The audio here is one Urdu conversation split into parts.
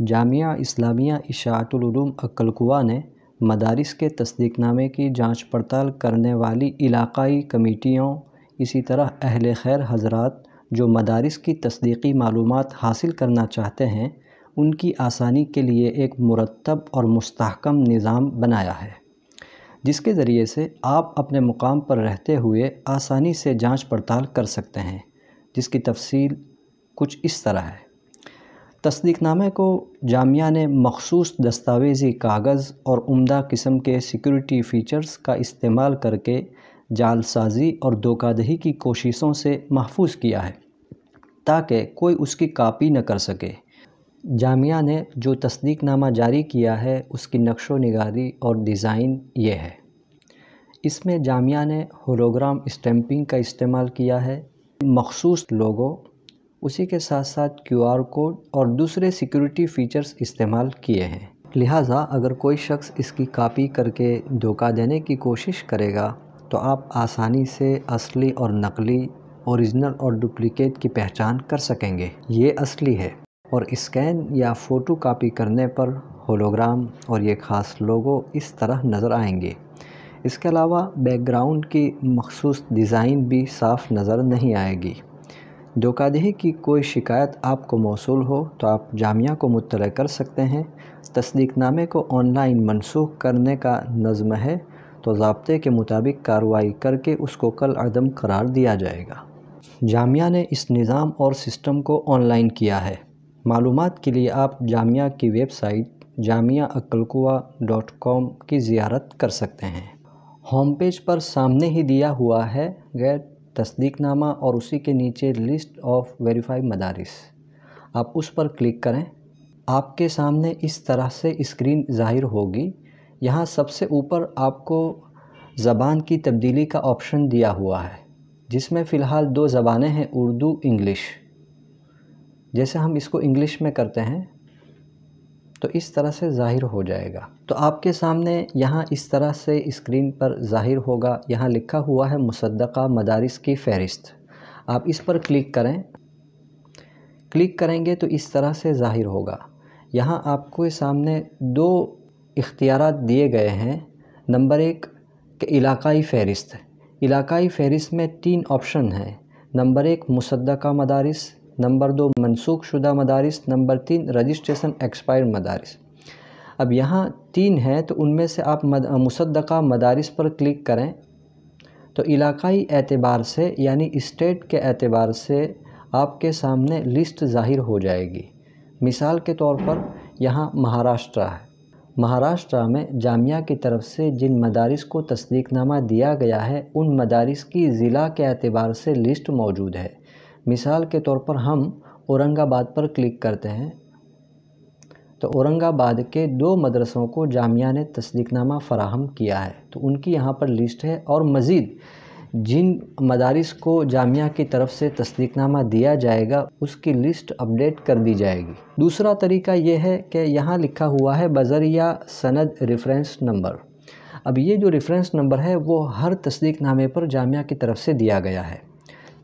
جامعہ اسلامیہ اشاعت العلوم عقل کوہ نے مدارس کے تصدیق نامے کی جانچ پڑتال کرنے والی علاقائی کمیٹیوں، اسی طرح اہل خیر حضرات جو مدارس کی تصدیقی معلومات حاصل کرنا چاہتے ہیں، ان کی آسانی کے لیے ایک مرتب اور مستحکم نظام بنایا ہے، جس کے ذریعے سے آپ اپنے مقام پر رہتے ہوئے آسانی سے جانچ پڑتال کر سکتے ہیں، جس کی تفصیل کچھ اس طرح ہے۔ تصدیق نامے کو جامعہ نے مخصوص دستاویزی کاغذ اور عمدہ قسم کے سیکیورٹی فیچرز کا استعمال کر کے جعل سازی اور دھوکہ دہی کی کوششوں سے محفوظ کیا ہے، تاکہ کوئی اس کی کاپی نہ کر سکے۔ جامعہ نے جو تصدیق نامہ جاری کیا ہے، اس کی نقش و نگاری اور ڈیزائن یہ ہے۔ اس میں جامعہ نے ہولوگرام اسٹیمپنگ کا استعمال کیا ہے، مخصوص لوگو، اسی کے ساتھ ساتھ QR کوڈ اور دوسرے سیکیورٹی فیچرز استعمال کیے ہیں۔ لہٰذا اگر کوئی شخص اس کی کاپی کر کے دھوکہ دینے کی کوشش کرے گا تو آپ آسانی سے اصلی اور نقلی، اوریجنل اور ڈپلیکیٹ کی پہچان کر سکیں گے۔ یہ اصلی ہے، اور اسکین یا فوٹو کاپی کرنے پر ہولوگرام اور یہ خاص لوگو اس طرح نظر آئیں گے۔ اس کے علاوہ بیک گراؤنڈ کی مخصوص ڈیزائن بھی صاف نظر نہیں آئے گی۔ دھوکہ دہی کی کوئی شکایت آپ کو موصول ہو تو آپ جامعہ کو مطلع کر سکتے ہیں۔ تصدیق نامے کو آن لائن منسوخ کرنے کا نظم ہے تو ضابطے کے مطابق کارروائی کر کے اس کو کالعدم قرار دیا جائے گا۔ جامعہ نے اس نظام اور سسٹم کو آن لائن کیا ہے۔ معلومات کے لیے آپ جامعہ کی ویب سائٹ jamiaaqalquwa.com کی زیارت کر سکتے ہیں۔ ہوم پیج پر سامنے ہی دیا ہوا ہے تصدیق نامہ اور اسی کے نیچے لسٹ آف ویریفائی مدارس۔ آپ اس پر کلک کریں۔ آپ کے سامنے اس طرح سے اسکرین ظاہر ہوگی۔ یہاں سب سے اوپر آپ کو زبان کی تبدیلی کا آپشن دیا ہوا ہے، جس میں فی الحال 2 زبانیں ہیں، اردو، انگلش۔ جیسے ہم اس کو انگلش میں کرتے ہیں تو اس طرح سے ظاہر ہو جائے گا۔ تو آپ کے سامنے یہاں اس طرح سے اسکرین پر ظاہر ہوگا، یہاں لکھا ہوا ہے مصدقہ مدارس کی فہرست۔ آپ اس پر کلک کریں۔ کلک کریں گے تو اس طرح سے ظاہر ہوگا۔ یہاں آپ کو سامنے 2 اختیارات دیے گئے ہیں۔ نمبر 1 کہ علاقائی فہرست۔ علاقائی فہرست میں 3 آپشن ہیں۔ نمبر 1 مصدقہ مدارس، نمبر 2 منسوخ شدہ مدارس، نمبر 3 رجسٹریشن ایکسپائرڈ مدارس۔ اب یہاں 3 ہیں تو ان میں سے آپ مصدقہ مدارس پر کلک کریں تو علاقائی اعتبار سے یعنی اسٹیٹ کے اعتبار سے آپ کے سامنے لسٹ ظاہر ہو جائے گی۔ مثال کے طور پر یہاں مہاراشٹرا ہے۔ مہاراشٹرا میں جامعہ کی طرف سے جن مدارس کو تصدیق نامہ دیا گیا ہے، ان مدارس کی ضلع کے اعتبار سے لسٹ موجود ہے۔ مثال کے طور پر ہم اورنگ آباد پر کلک کرتے ہیں تو اورنگ آباد کے 2 مدرسوں کو جامعہ نے تصدیق نامہ فراہم کیا ہے، تو ان کی یہاں پر لسٹ ہے، اور مزید جن مدارس کو جامعہ کی طرف سے تصدیق نامہ دیا جائے گا اس کی لسٹ اپڈیٹ کر دی جائے گی۔ دوسرا طریقہ یہ ہے کہ یہاں لکھا ہوا ہے بذریعہ سند ریفرنس نمبر۔ اب یہ جو ریفرنس نمبر ہے وہ ہر تصدیق نامے پر جامعہ کی طرف سے دیا گیا ہے۔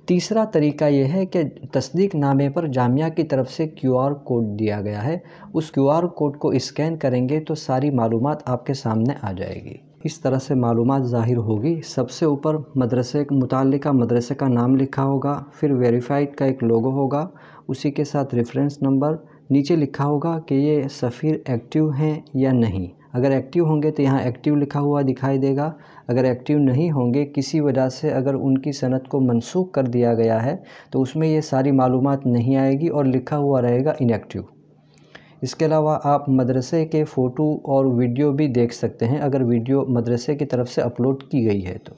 تیسرا طریقہ یہ ہے کہ تصدیق نامے پر جامعہ کی طرف سے QR کوڈ دیا گیا ہے، اس QR کوڈ کو اسکین کریں گے تو ساری معلومات آپ کے سامنے آ جائے گی۔ اس طرح سے معلومات ظاہر ہوگی۔ سب سے اوپر مدرسے متعلقہ مدرسے کا نام لکھا ہوگا، پھر ویریفائڈ کا ایک لوگو ہوگا، اسی کے ساتھ ریفرنس نمبر، نیچے لکھا ہوگا کہ یہ سفیر ایکٹیو ہیں یا نہیں۔ اگر ایکٹیو ہوں گے تو یہاں ایکٹیو لکھا ہوا دکھائی دے گا، اگر ایکٹیو نہیں ہوں گے، کسی وجہ سے اگر ان کی سند کو منسوخ کر دیا گیا ہے تو اس میں یہ ساری معلومات نہیں آئے گی اور لکھا ہوا رہے گا ان ایکٹیو۔ اس کے علاوہ آپ مدرسے کے فوٹو اور ویڈیو بھی دیکھ سکتے ہیں اگر ویڈیو مدرسے کی طرف سے اپلوڈ کی گئی ہے تو۔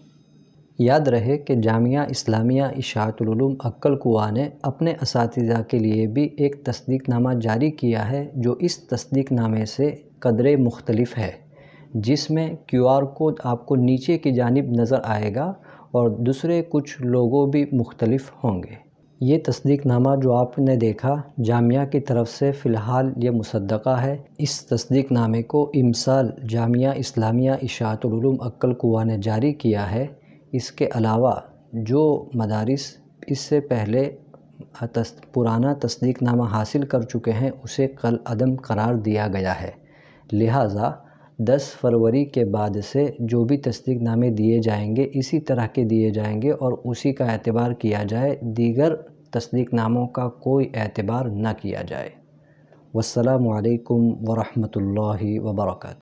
یاد رہے کہ جامعہ اسلامیہ اشاعت العلوم عقل کوہ نے اپنے اساتذہ کے لیے بھی ایک تصدیق نامہ جاری کیا ہے جو اس تصدیق نامے سے قدرے مختلف ہے، جس میں QR کوڈ آپ کو نیچے کی جانب نظر آئے گا اور دوسرے کچھ لوگو بھی مختلف ہوں گے۔ یہ تصدیق نامہ جو آپ نے دیکھا جامعہ کی طرف سے فی الحال یہ مصدقہ ہے۔ اس تصدیق نامے کو امسال جامعہ اسلامیہ اشاعت العلوم عقل کوہ نے جاری کیا ہے۔ اس کے علاوہ جو مدارس اس سے پہلے پرانا تصدیق نامہ حاصل کر چکے ہیں اسے کالعدم قرار دیا گیا ہے، لہٰذا 10 فروری کے بعد سے جو بھی تصدیق نامے دیے جائیں گے اسی طرح کے دیے جائیں گے اور اسی کا اعتبار کیا جائے، دیگر تصدیق ناموں کا کوئی اعتبار نہ کیا جائے۔ والسلام علیکم ورحمۃ اللہ وبرکاتہ۔